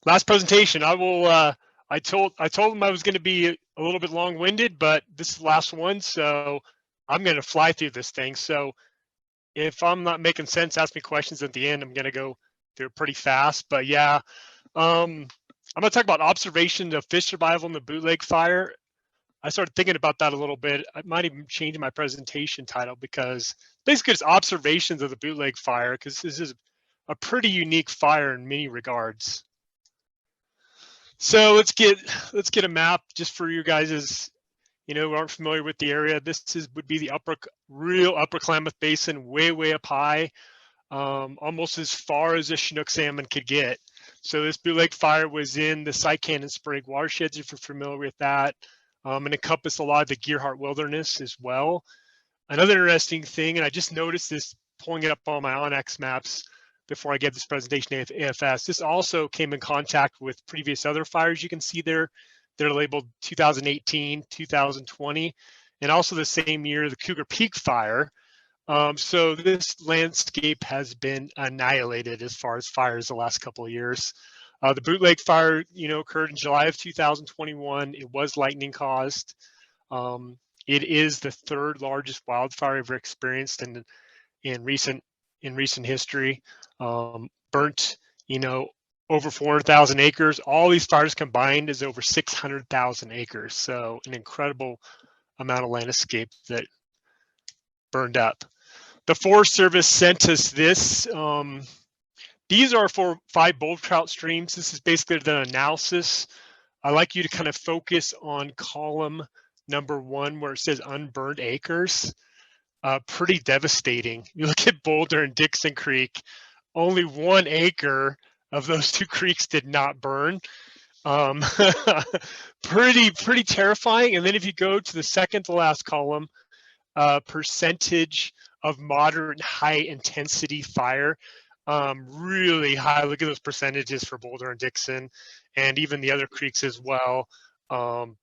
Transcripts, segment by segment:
Last presentation. I will. I told them I was going to be a little bit long-winded, but this is the last one, so I'm going to fly through this thing. So if I'm not making sense, ask me questions at the end. I'm going to go through it pretty fast. But yeah, I'm going to talk about observations of fish survival in the Bootleg Fire. I started thinking about that a little bit. I might even change my presentation title because basically it's observations of the Bootleg Fire, because this is a pretty unique fire in many regards. So let's get a map just for you guys, who aren't familiar with the area. This would be the real upper Klamath Basin, way up high, almost as far as a Chinook salmon could get. So this Bootleg Fire was in the Saikan and Sprague watersheds, if you're familiar with that, and encompassed a lot of the Gearhart Wilderness as well. Another interesting thing, and I just noticed this pulling it up on my Onyx maps before I get this presentation to AFS, this also came in contact with previous other fires you can see there. They're labeled 2018, 2020, and also the same year, the Cougar Peak Fire. So this landscape has been annihilated as far as fires the last couple of years. The Bootleg Fire, occurred in July of 2021. It was lightning caused. It is the third largest wildfire ever experienced in recent history. Burnt, over 400,000 acres. All these fires combined is over 600,000 acres. So an incredible amount of landscape that burned up. The Forest Service sent us this. These are for 5 bull trout streams. This is basically the analysis. I like you to kind of focus on column number 1 where it says unburned acres. Pretty devastating. You look at Boulder and Dixon Creek, only 1 acre of those 2 creeks did not burn. Pretty terrifying. And then if you go to the second to last column, percentage of moderate high intensity fire, really high. Look at those percentages for Boulder and Dixon, and even the other creeks as well.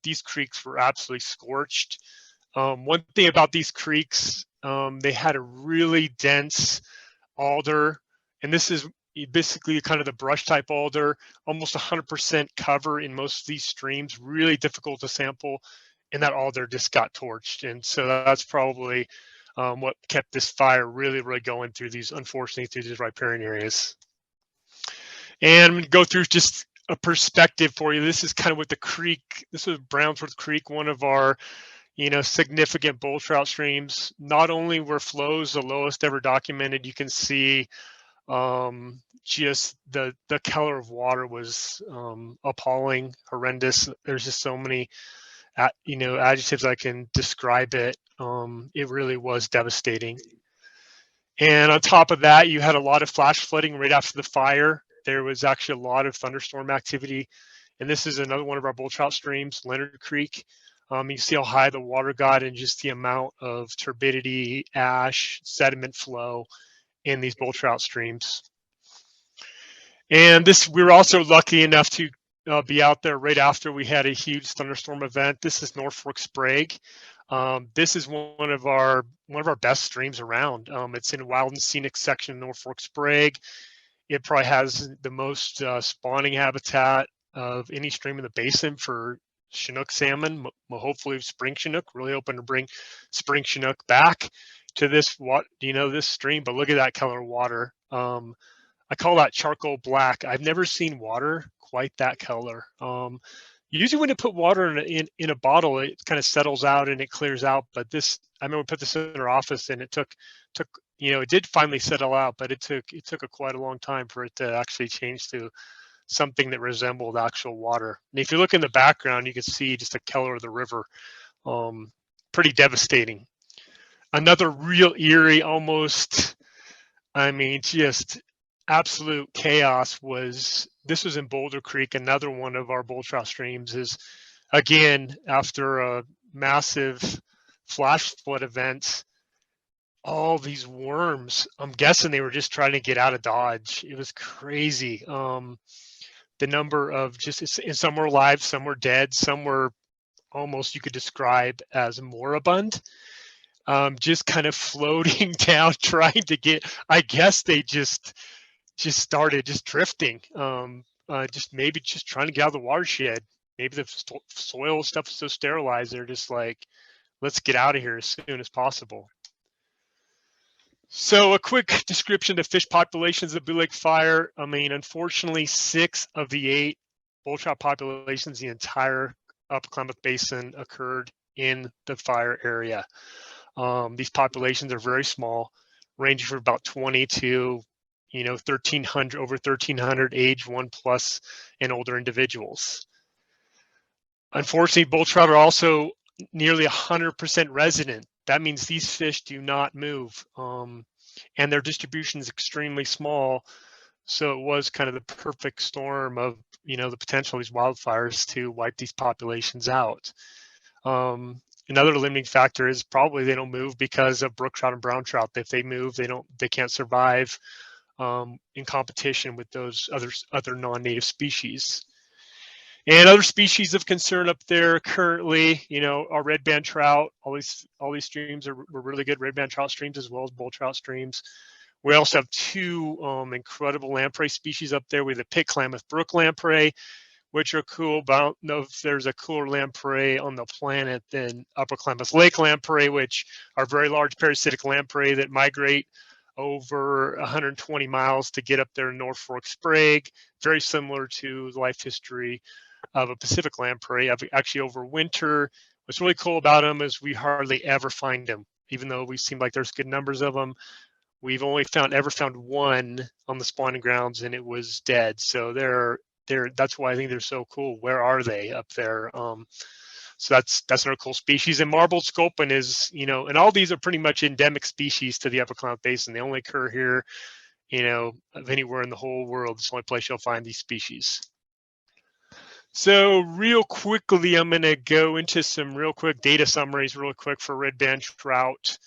These creeks were absolutely scorched. One thing about these creeks, they had a really dense alder, and this is basically kind of the brush type alder, almost 100% cover in most of these streams, really difficult to sample, and that alder just got torched. And so that's probably what kept this fire really going through these, unfortunately, through these riparian areas. And I'm gonna go through just a perspective for you. This is kind of what the creek, this was Brownsworth Creek, one of our significant bull trout streams. Not only were flows the lowest ever documented, you can see just the color of water was appalling, horrendous. There's just so many adjectives I can describe it. It really was devastating. And on top of that, you had a lot of flash flooding right after the fire. There was actually a lot of thunderstorm activity. And this is another one of our bull trout streams, Leonard Creek. You see how high the water got and just the amount of turbidity, ash, sediment flow in these bull trout streams. And we were also lucky enough to be out there right after we had a huge thunderstorm event. This is North Fork Sprague. This is one of our best streams around. It's in a wild and scenic section of North Fork Sprague. It probably has the most spawning habitat of any stream in the basin for Chinook salmon, hopefully spring Chinook. Really hoping to bring spring Chinook back to this this stream. But look at that color of water. I call that charcoal black. I've never seen water quite that color. Usually when you put water in a bottle, it kind of settles out and it clears out. But this, I remember we put this in our office and it took it did finally settle out, but it took quite a long time for it to actually change to something that resembled actual water. And if you look in the background, you can see just the color of the river. Pretty devastating. Another real eerie, almost, just absolute chaos this was in Boulder Creek. Another one of our bull trout streams is, again, after a massive flash flood event, all these worms, I'm guessing they were just trying to get out of Dodge. It was crazy. The number of some were alive, some were dead, some were almost you could describe as moribund, just kind of floating down, trying to get, I guess they just started drifting. just maybe just trying to get out of the watershed. Maybe the soil stuff is so sterilized, they're just like, let's get out of here as soon as possible. So a quick description of fish populations of Bootleg Fire. I mean, unfortunately, 6 of the 8 bull trout populations in the entire Upper Klamath Basin occurred in the fire area. These populations are very small, ranging from about 20 to 1,300, over 1,300 age 1+ and older individuals. Unfortunately, bull trout are also nearly 100% resident. That means these fish do not move, and their distribution is extremely small. So it was kind of the perfect storm of the potential of these wildfires to wipe these populations out. Another limiting factor is probably they don't move because of brook trout and brown trout. If they move, they can't survive in competition with those other non-native species. And other species of concern up there currently, are redband trout. All these streams were really good redband trout streams as well as bull trout streams. We also have 2 incredible lamprey species up there. We have the Pit Klamath Brook lamprey, which are cool, but I don't know if there's a cooler lamprey on the planet than Upper Klamath Lake lamprey, which are very large parasitic lamprey that migrate over 120 miles to get up there in North Fork Sprague. Very similar to the life history of a Pacific lamprey. Actually, over winter, what's really cool about them is we hardly ever find them, even though we seem like there's good numbers of them. We've only ever found 1 on the spawning grounds, and it was dead. So that's why I think they're so cool. Where are they up there? So that's another cool species. And marbled sculpin is, and all these are pretty much endemic species to the Upper Klamath Basin. They only occur here, of anywhere in the whole world. It's the only place you'll find these species. So real quickly, I'm going to go into some real quick data summaries real quick for redband trout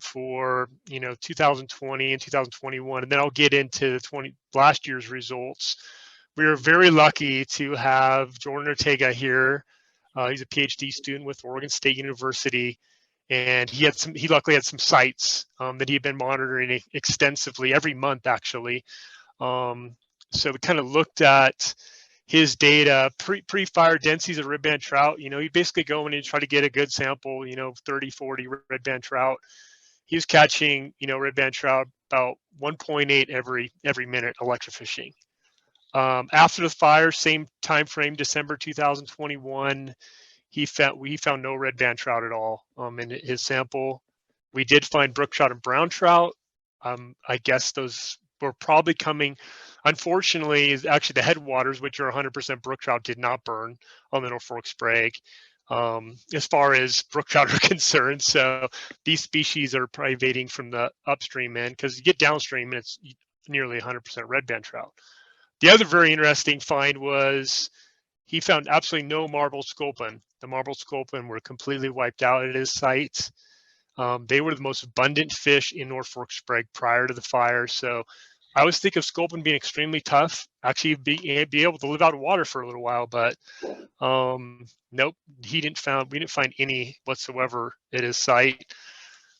for 2020 and 2021, and then I'll get into last year's results. We were very lucky to have Jordan Ortega here. He's a PhD student with Oregon State University, and he luckily had some sites that he had been monitoring extensively every month, actually. So we kind of looked at his data pre-fire densities of redband trout. You basically go in and try to get a good sample, 30, 40 redband trout. He was catching, redband trout about 1.8 every minute electrofishing. After the fire, same time frame, December 2021, we found no redband trout at all in his sample. We did find brook trout and brown trout. I guess those were probably coming. Unfortunately, is actually the headwaters, which are 100% brook trout, did not burn on the North Fork Sprague, as far as brook trout are concerned. So these species are privating from the upstream end, because you get downstream and it's nearly 100% redband trout. The other very interesting find was he found absolutely no marbled sculpin. The marbled sculpin were completely wiped out at his site. They were the most abundant fish in North Fork Sprague prior to the fire. So I always think of sculpin being extremely tough, actually be able to live out of water for a little while, but nope, we didn't find any whatsoever at his site.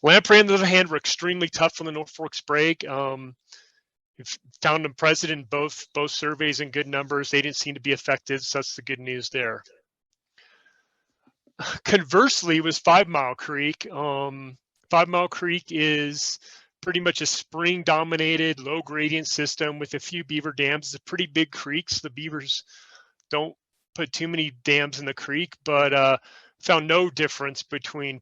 Lamprey, on the other hand, were extremely tough on the North Fork Sprague. We've found them present in both surveys in good numbers. They didn't seem to be affected, so that's the good news there. Conversely was 5 Mile Creek. 5 Mile Creek is pretty much a spring-dominated, low-gradient system with a few beaver dams. It's a pretty big creek, so the beavers don't put too many dams in the creek, but found no difference between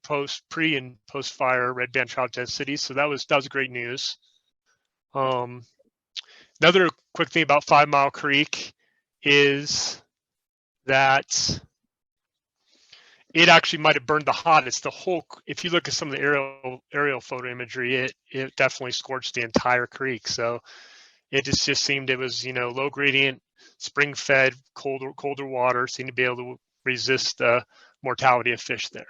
pre and post-fire redband trout densities, so that was great news. Another quick thing about 5 Mile Creek is that it actually might have burned the hottest. If you look at some of the aerial photo imagery, it definitely scorched the entire creek. So it just seemed it was, low gradient, spring fed, colder water, seemed to be able to resist the mortality of fish there.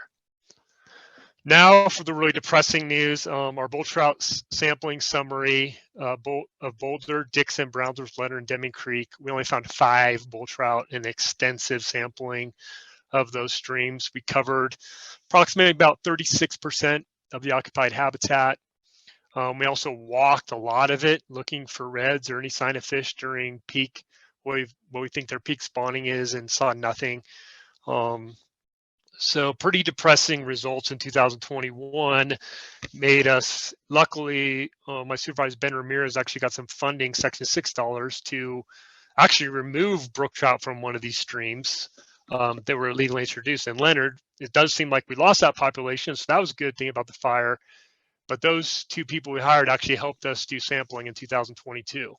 Now for the really depressing news, our bull trout sampling summary of Boulder, Dixon, Brownsworth, Leonard, and Deming Creek. We only found 5 bull trout in extensive sampling of those streams. We covered approximately about 36% of the occupied habitat. We also walked a lot of it looking for reds or any sign of fish during peak what we think their peak spawning is, and saw nothing. So pretty depressing results in 2021 made us, luckily, my supervisor, Ben Ramirez, actually got some funding, Section 6 dollars, to actually remove brook trout from one of these streams that were illegally introduced. And Leonard, it does seem like we lost that population, so that was a good thing about the fire. But those two people we hired actually helped us do sampling in 2022.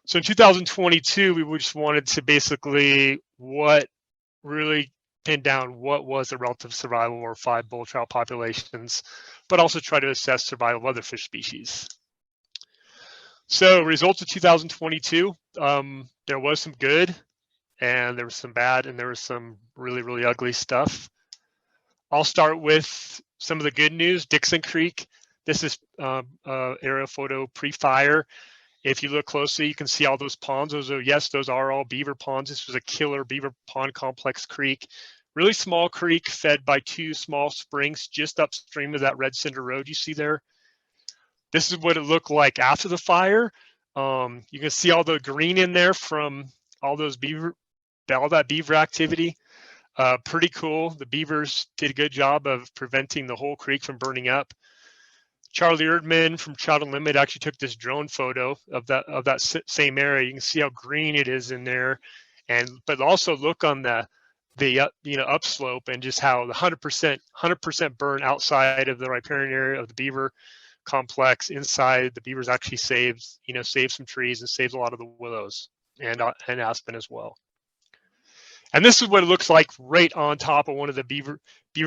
So in 2022, we just wanted to basically really pin down what was the relative survival of our 5 bull trout populations, but also try to assess survival of other fish species. So results of 2022, there was some good, and there was some bad, and there was some really, really ugly stuff. I'll start with some of the good news. Dixon Creek, this is aerial photo pre-fire. If you look closely, you can see all those ponds. Those are all beaver ponds. This was a killer beaver pond complex creek. Really small creek fed by 2 small springs just upstream of that red cinder road you see there. This is what it looked like after the fire. You can see all the green in there from all those all that beaver activity. Pretty cool. The beavers did a good job of preventing the whole creek from burning up. Charlie Erdman from Trout Unlimited actually took this drone photo of that same area. You can see how green it is in there, but also look on the upslope, and just how the 100% burn outside of the riparian area of the beaver complex. Inside, the beavers actually saved some trees and saved a lot of the willows and aspen as well. And this is what it looks like right on top of one of the beaver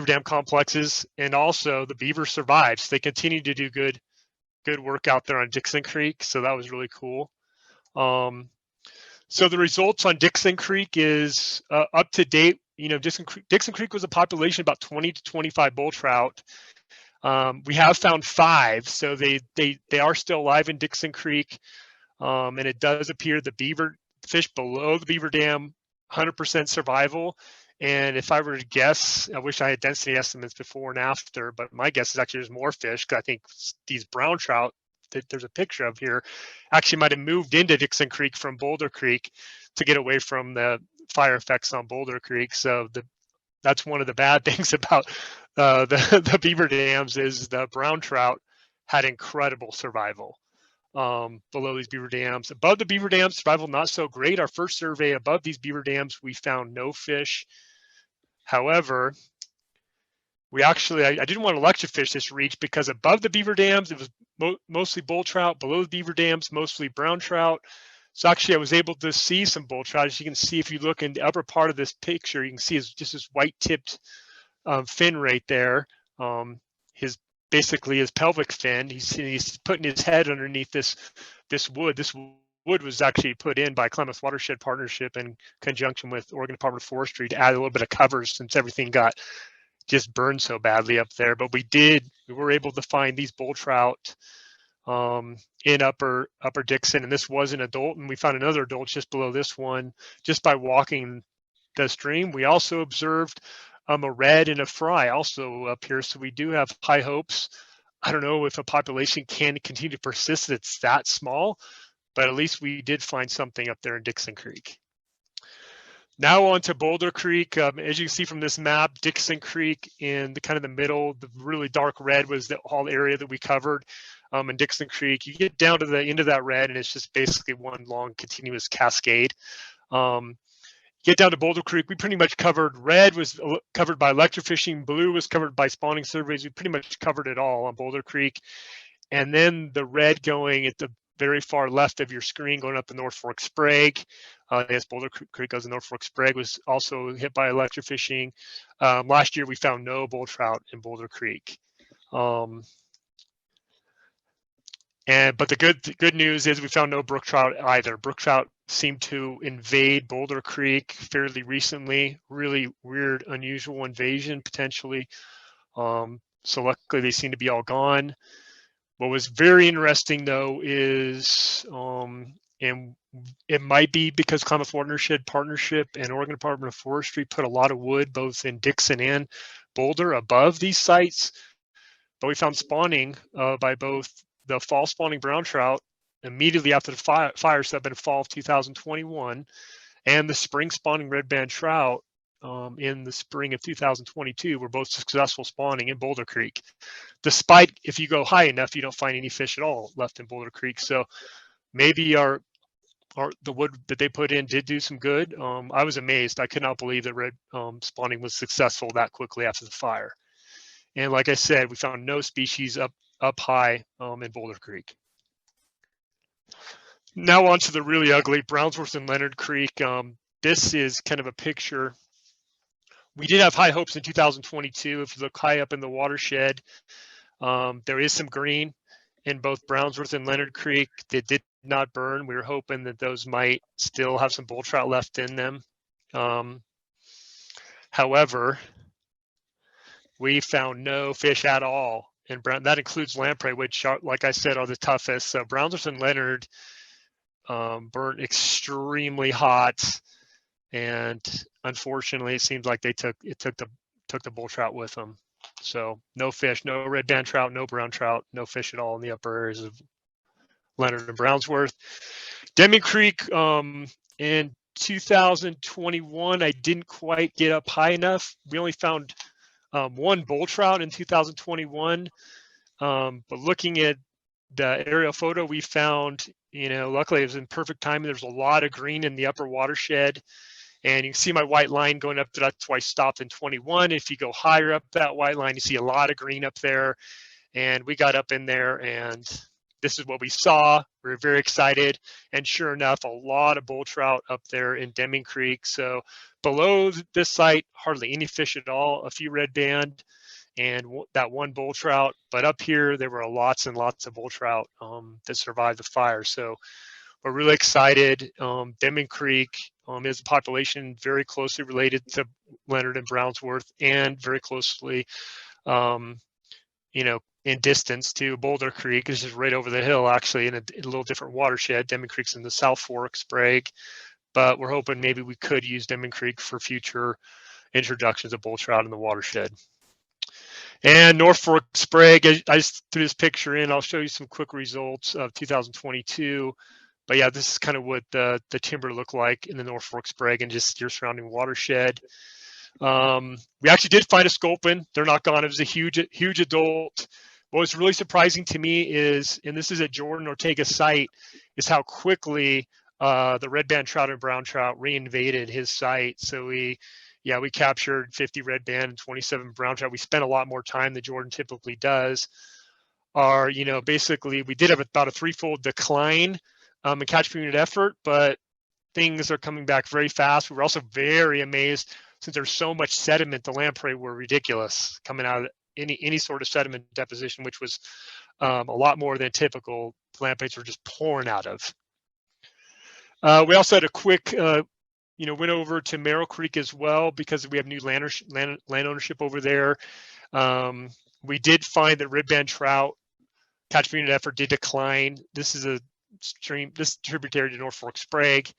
dam complexes. And also the beaver survives. They continue to do good work out there on Dixon Creek. So that was really cool. So the results on Dixon Creek is up to date. Dixon Creek was a population about 20 to 25 bull trout. We have found 5, so they are still alive in Dixon Creek. And it does appear the fish below the beaver dam, 100% survival. And if I were to guess, I wish I had density estimates before and after, but my guess is actually there's more fish, because I think these brown trout that there's a picture of here actually might have moved into Dixon Creek from Boulder Creek to get away from the fire effects on Boulder Creek. So that's one of the bad things about the beaver dams, is the brown trout had incredible survival below these beaver dams. Above the beaver dams, survival not so great. Our first survey above these beaver dams, we found no fish. However, I didn't want to electrofish this reach, because above the beaver dams, it was mostly bull trout. Below the beaver dams, mostly brown trout. So actually, I was able to see some bull trout. As you can see, if you look in the upper part of this picture, you can see just this white-tipped fin right there. Basically his pelvic fin. He's putting his head underneath this wood. This wood was actually put in by Klamath Watershed Partnership in conjunction with Oregon Department of Forestry to add a little bit of cover, since everything got just burned so badly up there. But we were able to find these bull trout in upper Dixon, and this was an adult, and we found another adult just below this one just by walking the stream. We also observed a red and a fry also up here, so we do have high hopes. I don't know if a population can continue to persist that's that small, but at least we did find something up there in Dixon Creek. Now on to Boulder Creek. As you can see from this map, Dixon Creek in the middle, the really dark red was the whole area that we covered. In Dixon Creek, you get down to the end of that red, and it's just basically one long continuous cascade. Get down to Boulder Creek, we pretty much covered. Red was covered by electrofishing, blue was covered by spawning surveys. We pretty much covered it all on Boulder Creek. And then the red going at the very far left of your screen, going up the North Fork Sprague. Yes, Boulder Creek goes to North Fork Sprague, was also hit by electrofishing. Last year, we found no bull trout in Boulder Creek. But the good news is we found no brook trout either. Brook trout seemed to invade Boulder Creek fairly recently. Really weird, unusual invasion potentially. So luckily they seem to be all gone. What was very interesting though is, and it might be because Klamath Watershed Partnership and Oregon Department of Forestry put a lot of wood both in Dixon and Boulder above these sites, but we found spawning by both the fall spawning brown trout immediately after the fire, so in fall of 2021, and the spring spawning red-band trout in the spring of 2022 were both successful spawning in Boulder Creek. Despite, if you go high enough, you don't find any fish at all left in Boulder Creek. So maybe the wood that they put in did do some good. I was amazed. I could not believe that red spawning was successful that quickly after the fire. And like I said, we found no species up high in Boulder Creek. Now on to the really ugly Brownsworth and Leonard Creek. This is kind of a picture. We did have high hopes in 2022. If you look high up in the watershed, there is some green in both Brownsworth and Leonard Creek that did not burn. We were hoping that those might still have some bull trout left in them. However, we found no fish at all in Brown. That includes lamprey, which, like I said, are the toughest. So Brownsworth and Leonard burnt extremely hot, and unfortunately, it seems like they took the bull trout with them. So no fish, no red band trout, no brown trout, no fish at all in the upper areas of Leonard and Brownsworth. Deming Creek in 2021, I didn't quite get up high enough. We only found one bull trout in 2021, but looking at the aerial photo we found, luckily it was in perfect timing. There's a lot of green in the upper watershed, and you can see my white line going up. That's why I stopped in 21. If you go higher up that white line, you see a lot of green up there, and we got up in there, and this is what we saw. We were very excited, and sure enough, a lot of bull trout up there in Deming Creek. So below this site, hardly any fish at all, a few red band and that one bull trout, but up here there were lots and lots of bull trout that survived the fire. So we're really excited. Deming Creek is a population very closely related to Leonard and Brownsworth, and very closely in distance to Boulder Creek. This is right over the hill, actually, in a little different watershed. Deming Creek's in the South Fork Sprague, but we're hoping maybe we could use Deming Creek for future introductions of bull trout in the watershed. And North Fork Sprague, I just threw this picture in. I'll show you some quick results of 2022. But yeah, this is kind of what the timber looked like in the North Fork Sprague and just your surrounding watershed. We actually did find a Sculpin. They're not gone. It was a huge adult. What was really surprising to me is, and this is at Jordan Ortega site, is how quickly the red band trout and brown trout reinvaded his site. So we captured 50 red band and 27 brown trout. We spent a lot more time than Jordan typically does. Basically we did have about a threefold decline in catch per unit effort, but things are coming back very fast. We were also very amazed, since there's so much sediment, the lamprey were ridiculous coming out of any sort of sediment deposition, which was a lot more than typical. Lampreys were just pouring out of. We also had a quick went over to Merrill Creek as well, because we have new land ownership over there. We did find that red band trout catch per unit effort did decline. This is a stream, this tributary to North Fork Sprague.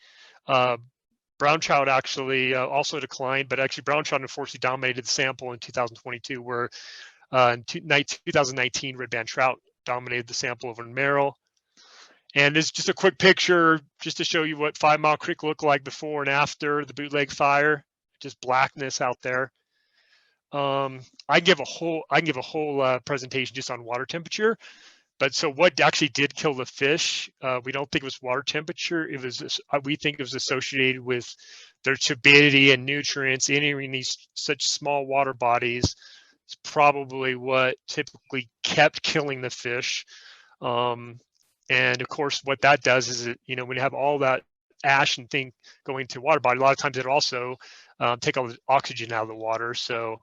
Brown trout actually also declined, but actually brown trout unfortunately dominated the sample in 2022, where in 2019 red band trout dominated the sample over in Merrill. And this is just a quick picture just to show you what 5 Mile Creek looked like before and after the Bootleg Fire. Just blackness out there. I can give a whole presentation just on water temperature. But so what actually did kill the fish? We don't think it was water temperature. It was, we think it was associated with their turbidity and nutrients entering these such small water bodies. It's probably what typically kept killing the fish. And of course, what that does is, when you have all that ash and thing going to water body, a lot of times it also take all the oxygen out of the water. So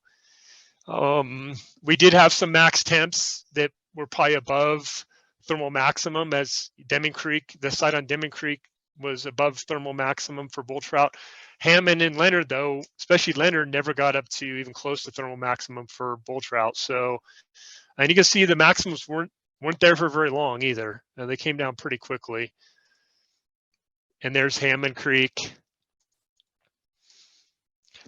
we did have some max temps that were probably above thermal maximum, as Deming Creek, the site on Deming Creek was above thermal maximum for bull trout. Hammond and Leonard, though, especially Leonard, never got up to even close to thermal maximum for bull trout. So, and you can see the maximums weren't there for very long either. They came down pretty quickly. And there's Hammond Creek.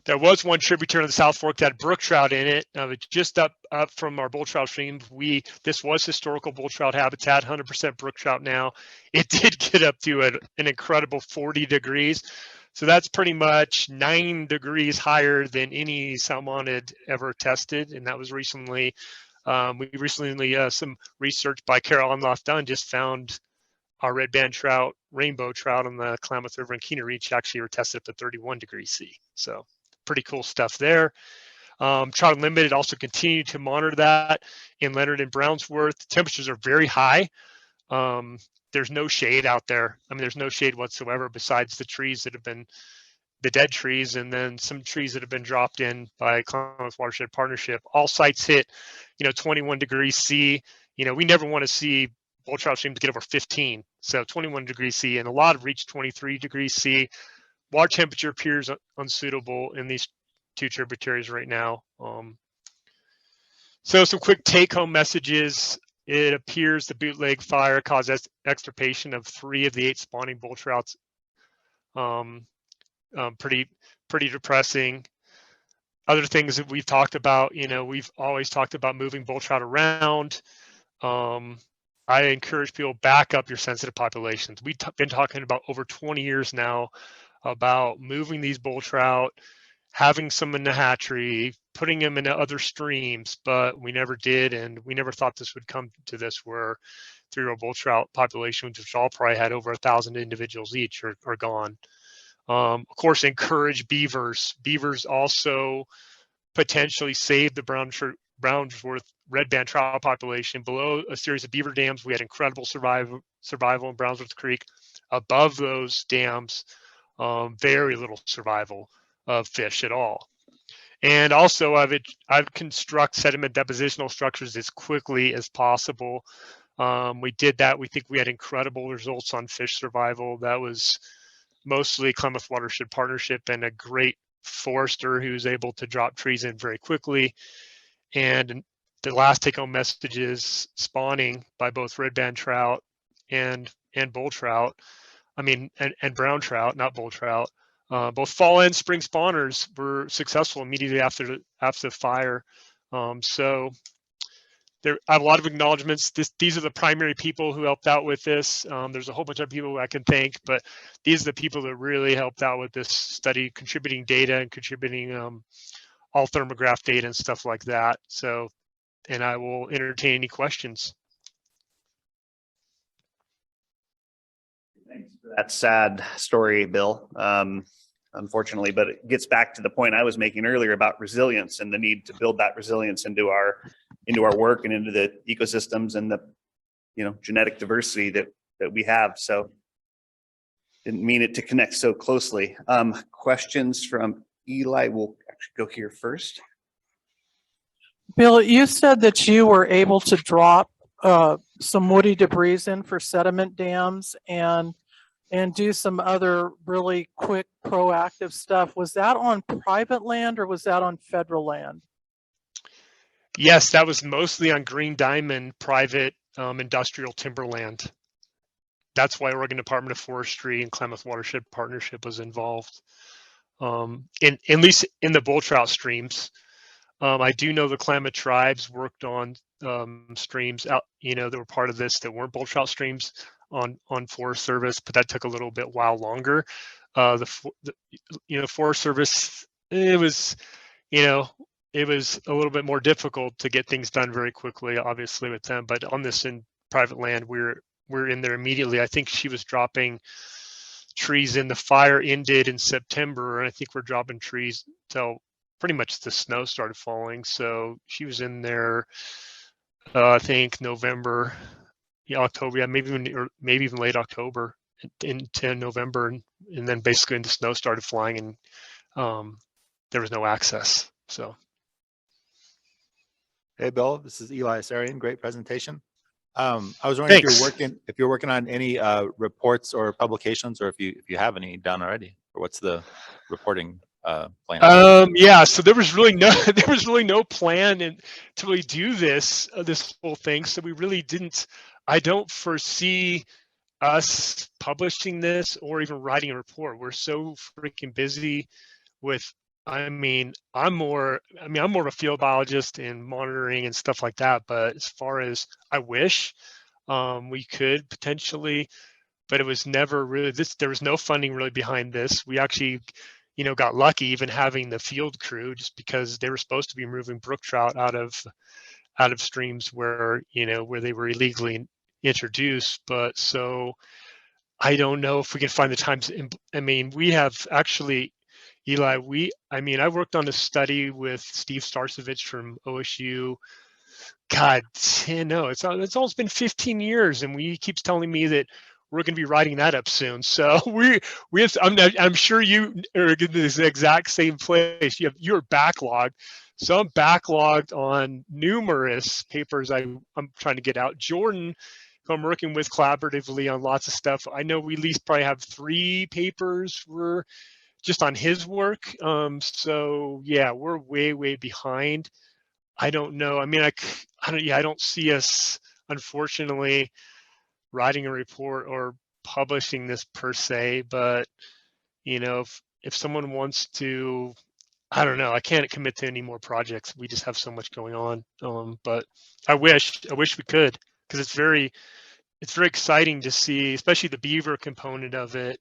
There was one tributary on the South Fork that had brook trout in it. Just up from our bull trout stream. This was historical bull trout habitat, 100% brook trout now. It did get up to an incredible 40 degrees. So that's pretty much 9 degrees higher than any salmon had ever tested. And that was recently, some research by Carol Unloff Dunn just found our redband trout, rainbow trout on the Klamath River and Keener Reach actually were tested up to 31 degrees C. So pretty cool stuff there. Trout Unlimited also continue to monitor that in Leonard and Brownsworth. Temperatures are very high. There's no shade out there. I mean, there's no shade whatsoever besides the trees that have been the dead trees, and then some trees that have been dropped in by Klamath Watershed Partnership. All sites hit, 21 degrees C. We never want to see bull trout streams get over 15. So 21 degrees C, and a lot have reached 23 degrees C. Water temperature appears unsuitable in these 2 tributaries right now. So some quick take-home messages. It appears the Bootleg Fire caused extirpation of 3 of the 8 spawning bull trouts. Pretty depressing. Other things that we've talked about, we've always talked about moving bull trout around. I encourage people, back up your sensitive populations. We've been talking about over 20 years now about moving these bull trout, having some in the hatchery, putting them into other streams, but we never did, and we never thought this would come to this, where 3-year-old bull trout populations, which all probably had over 1,000 individuals each, are gone. Of course, encourage beavers. Beavers also potentially saved the Brownsworth redband trout population. Below a series of beaver dams, we had incredible survival in Brownsworth Creek. Above those dams, very little survival of fish at all. And also, I've construct sediment depositional structures as quickly as possible. We did that. We think we had incredible results on fish survival. That was mostly Klamath Watershed Partnership and a great forester who's able to drop trees in very quickly. And the last take-home message is spawning by both redband trout and bull trout. And brown trout, not bull trout. Both fall and spring spawners were successful immediately after the fire. So I have a lot of acknowledgments. These are the primary people who helped out with this. There's a whole bunch of people I can thank, but these are the people that really helped out with this study, contributing data and contributing all thermograph data and stuff like that. So, and I will entertain any questions. Thanks for that sad story, Bill. Unfortunately, but it gets back to the point I was making earlier about resilience and the need to build that resilience into our work and into the ecosystems and the genetic diversity that we have. So didn't mean it to connect so closely. Questions from Eli. We'll actually go here first. Bill, you said that you were able to drop some woody debris in for sediment dams and do some other really quick proactive stuff. Was that on private land or was that on federal land? Yes, that was mostly on Green Diamond private industrial timberland. That's why Oregon Department of Forestry and Klamath Watershed Partnership was involved. At least in the bull trout streams. I do know the Klamath tribes worked on streams out, that were part of this that weren't bull trout streams on Forest Service, but that took a little bit while longer. The Forest Service, it was a little bit more difficult to get things done very quickly, obviously with them. But on this in private land, we're in there immediately. I think she was dropping trees in. The fire ended in September, and I think we're dropping trees till pretty much the snow started falling. So she was in there, I think November, October, maybe even late October into November, and then basically the snow started flying, and there was no access. So. Hey, Bill, this is Eli Asarian. Great presentation. I was wondering if you're working on any reports or publications, or if you have any done already, or what's the reporting plan? Yeah, so there was really no plan to really do this whole thing. So we really didn't. I don't foresee us publishing this or even writing a report. We're so freaking busy with I'm more of a field biologist in monitoring and stuff like that. But as far as I wish we could potentially, but it was never really there was no funding really behind this. We actually, got lucky even having the field crew, just because they were supposed to be moving brook trout out of streams where, where they were illegally introduced. But so I don't know if we can find the time to, we have actually, Eli, I worked on a study with Steve Starcevich from OSU. God, no, it's almost been 15 years, and he keeps telling me that we're going to be writing that up soon. So we have. I'm sure you are in this exact same place. You're backlogged. So I'm backlogged on numerous papers I'm trying to get out. Jordan, who I'm working with collaboratively on lots of stuff, I know we at least probably have 3 papers we're just on his work. So yeah, we're way behind. I don't know. I don't see us, unfortunately, writing a report or publishing this per se. But if someone wants to, I don't know. I can't commit to any more projects. We just have so much going on. But I wish we could, because it's very exciting to see, especially the beaver component of it.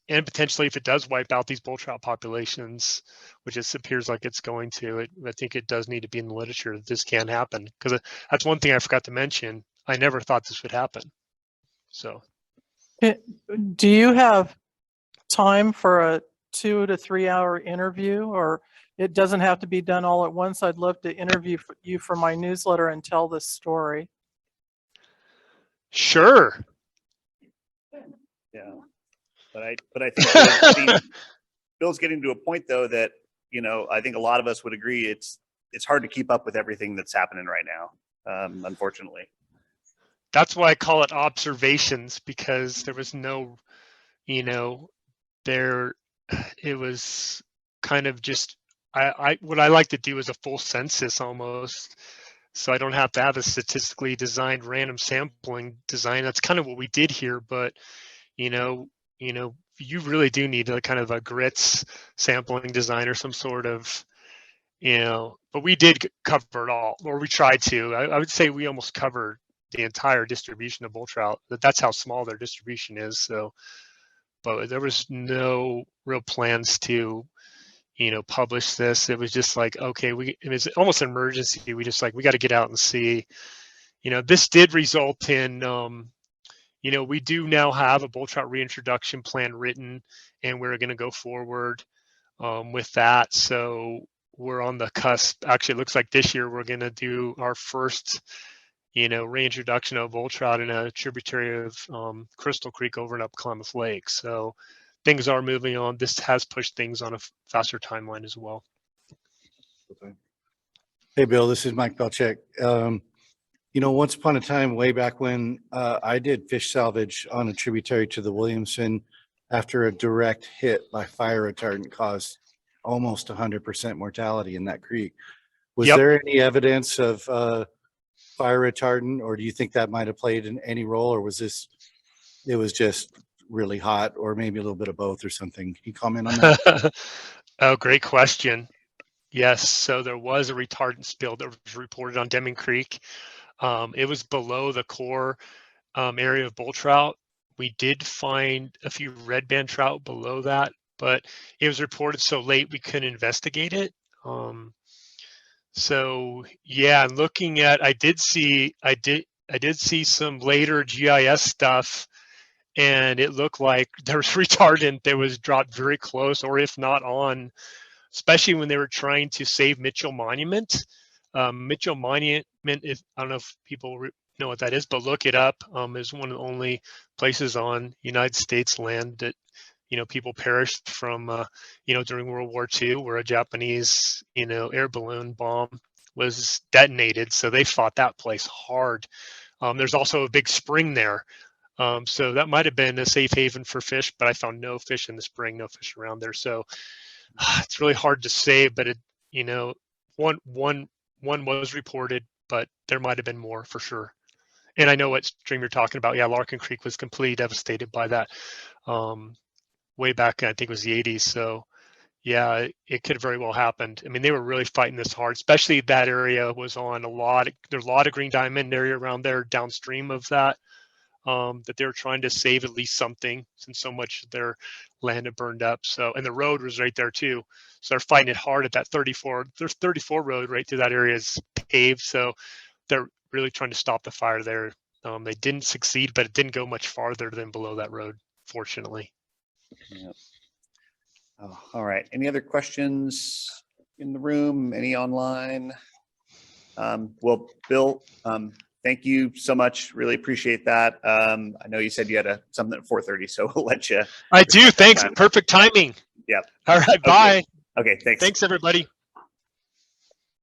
And potentially, if it does wipe out these bull trout populations, which it appears like it's going to, I think it does need to be in the literature that this can happen, because that's one thing I forgot to mention. I never thought this would happen. So, do you have time for a 2 to 3 hour interview, or it doesn't have to be done all at once? I'd love to interview you for my newsletter and tell this story. Sure. Yeah. But I think Bill's getting to a point, though, that, I think a lot of us would agree it's hard to keep up with everything that's happening right now, unfortunately. That's why I call it observations, because there was no, it was kind of just, what I like to do is a full census almost. So I don't have to have a statistically designed random sampling design. That's kind of what we did here. But, you really do need a kind of a grits sampling design or some sort of, but we did cover it all, or we tried to. I would say we almost covered the entire distribution of bull trout. That's how small their distribution is. So, but there was no real plans to, publish this. It was just like, okay, it was almost an emergency. We just we got to get out and see. This did result in, we do now have a bull trout reintroduction plan written, and we're going to go forward with that. So we're on the cusp. Actually, it looks like this year we're going to do our first, reintroduction of bull trout in a tributary of Crystal Creek over and up Klamath Lake. So things are moving on. This has pushed things on a faster timeline as well. Hey, Bill, this is Mike Belchek. Once upon a time, way back when, I did fish salvage on a tributary to the Williamson after a direct hit by fire retardant caused almost 100% mortality in that creek. Was there any evidence of fire retardant, or do you think that might have played in any role, or was it was just really hot, or maybe a little bit of both or something? Can you comment on that? Oh, great question. Yes, so there was a retardant spill that was reported on Deming Creek. It was below the core area of bull trout. We did find a few redband trout below that, but it was reported so late we couldn't investigate it. So yeah, looking at, I did see some later GIS stuff, and it looked like there was retardant that was dropped very close, or if not on, especially when they were trying to save Mitchell Monument. Mitchell Monument, I don't know if people know what that is, but look it up. Is one of the only places on United States land that, people perished from, during World War II, where a Japanese, air balloon bomb was detonated. So they fought that place hard. There's also a big spring there. So that might have been a safe haven for fish, but I found no fish in the spring, no fish around there. So it's really hard to say, but one was reported, but there might have been more for sure. And I know what stream you're talking about. Yeah, Larkin Creek was completely devastated by that. way back, I think it was the 80s. So yeah, it could have very well happened. I mean, they were really fighting this hard, especially that area was on there's a lot of green diamond area around there downstream of that, that they were trying to save at least something since so much of their land had burned up. So, and the road was right there too. So they're fighting it hard at that 34 road right through that area is paved. So they're really trying to stop the fire there. They didn't succeed, but it didn't go much farther than below that road, fortunately. Yep. Oh, all right. Any other questions in the room? Any online? Well, Bill, thank you so much. Really appreciate that. I know you said you had something at 4:30, so we'll let you. I do. Thanks. Perfect timing. Yep. All right. Okay. Bye. Okay. Thanks. Thanks, everybody.